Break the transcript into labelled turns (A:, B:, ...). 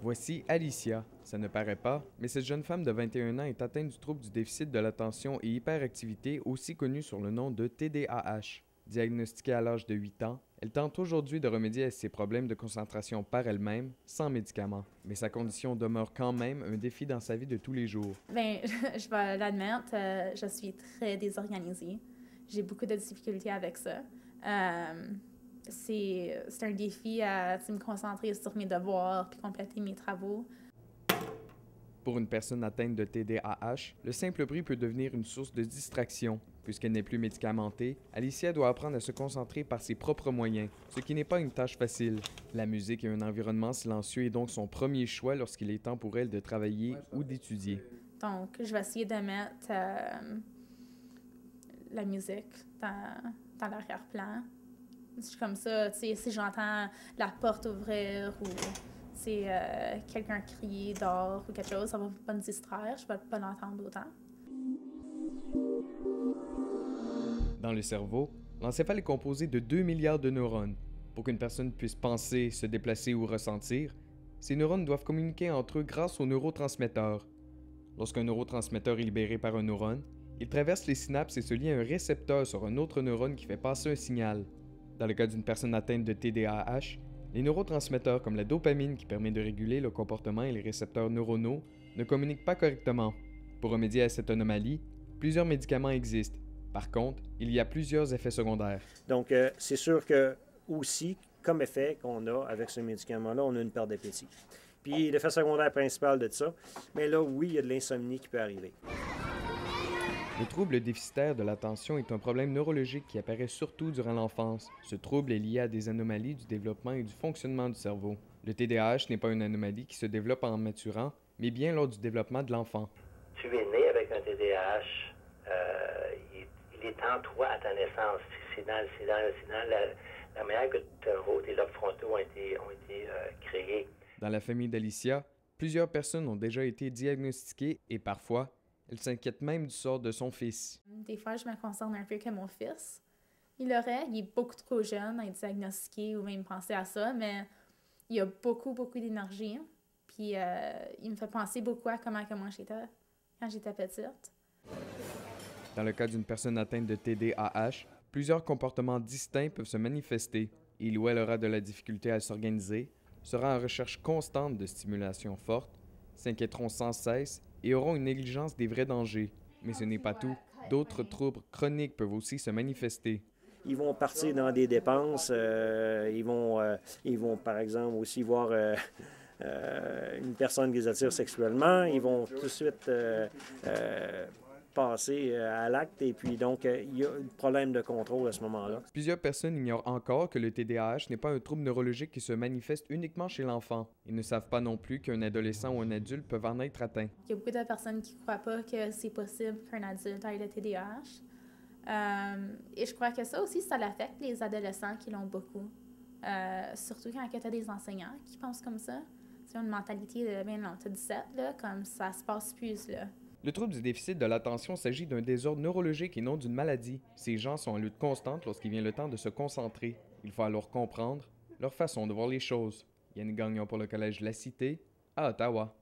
A: Voici Alicia. Ça ne paraît pas, mais cette jeune femme de 21 ans est atteinte du trouble du déficit de l'attention et hyperactivité, aussi connu sur le nom de TDAH. Diagnostiquée à l'âge de 8 ans, elle tente aujourd'hui de remédier à ses problèmes de concentration par elle-même, sans médicaments. Mais sa condition demeure quand même un défi dans sa vie de tous les jours.
B: Bien, je vais l'admettre, je suis très désorganisée. J'ai beaucoup de difficultés avec ça. C'est un défi à me concentrer sur mes devoirs puis compléter mes travaux.
A: Pour une personne atteinte de TDAH, le simple bruit peut devenir une source de distraction. Puisqu'elle n'est plus médicamentée, Alicia doit apprendre à se concentrer par ses propres moyens, ce qui n'est pas une tâche facile. La musique et un environnement silencieux est donc son premier choix lorsqu'il est temps pour elle de travailler ou d'étudier.
B: Donc, je vais essayer de mettre la musique dans l'arrière-plan. Comme ça, tu sais, si j'entends la porte ouvrir ou quelqu'un crier dehors ou quelque chose, ça va pas me distraire, je vais pas l'entendre autant.
A: Dans le cerveau, l'encéphale est composé de 2 milliards de neurones. Pour qu'une personne puisse penser, se déplacer ou ressentir, ces neurones doivent communiquer entre eux grâce aux neurotransmetteurs. Lorsqu'un neurotransmetteur est libéré par un neurone, il traverse les synapses et se lie à un récepteur sur un autre neurone qui fait passer un signal. Dans le cas d'une personne atteinte de TDAH, les neurotransmetteurs comme la dopamine qui permet de réguler le comportement et les récepteurs neuronaux ne communiquent pas correctement. Pour remédier à cette anomalie, plusieurs médicaments existent. Par contre, il y a plusieurs effets secondaires.
C: Donc, c'est sûr que aussi, comme effet qu'on a avec ce médicament-là, on a une perte d'appétit. Puis, l'effet secondaire principal de ça, mais là, oui, il y a de l'insomnie qui peut arriver.
A: Le trouble déficitaire de l'attention est un problème neurologique qui apparaît surtout durant l'enfance. Ce trouble est lié à des anomalies du développement et du fonctionnement du cerveau. Le TDAH n'est pas une anomalie qui se développe en maturant, mais bien lors du développement de l'enfant.
D: Tu es né avec un TDAH, il est en toi à ta naissance. C'est dans la manière que tes lobes frontaux ont été créés.
A: Dans la famille d'Alicia, plusieurs personnes ont déjà été diagnostiquées et parfois, elle s'inquiète même du sort de son fils.
B: Des fois, je me concerne un peu comme mon fils. Il est beaucoup trop jeune à être diagnostiqué ou même penser à ça, mais il a beaucoup d'énergie. Puis il me fait penser beaucoup à comment j'étais quand j'étais petite.
A: Dans le cas d'une personne atteinte de TDAH, plusieurs comportements distincts peuvent se manifester. Il ou elle aura de la difficulté à s'organiser, sera en recherche constante de stimulation forte, s'inquiéteront sans cesse et auront une négligence des vrais dangers. Mais ce n'est pas tout. D'autres troubles chroniques peuvent aussi se manifester.
C: Ils vont partir dans des dépenses, ils vont par exemple aussi voir une personne qui les attire sexuellement, ils vont tout de suite passer à l'acte et puis donc il y a un problème de contrôle à ce moment-là.
A: Plusieurs personnes ignorent encore que le TDAH n'est pas un trouble neurologique qui se manifeste uniquement chez l'enfant. Ils ne savent pas non plus qu'un adolescent ou un adulte peuvent en être atteint.
B: Il y a beaucoup de personnes qui ne croient pas que c'est possible qu'un adulte ait le TDAH. Et je crois que ça aussi, ça affecte les adolescents qui l'ont beaucoup. Surtout quand tu as des enseignants qui pensent comme ça. Ils ont une mentalité de, ben non, t'as 17, là, comme ça se passe plus, là.
A: Le trouble du déficit de l'attention s'agit d'un désordre neurologique et non d'une maladie. Ces gens sont en lutte constante lorsqu'il vient le temps de se concentrer. Il faut alors comprendre leur façon de voir les choses. Yannick Gagnon pour le Collège La Cité, à Ottawa.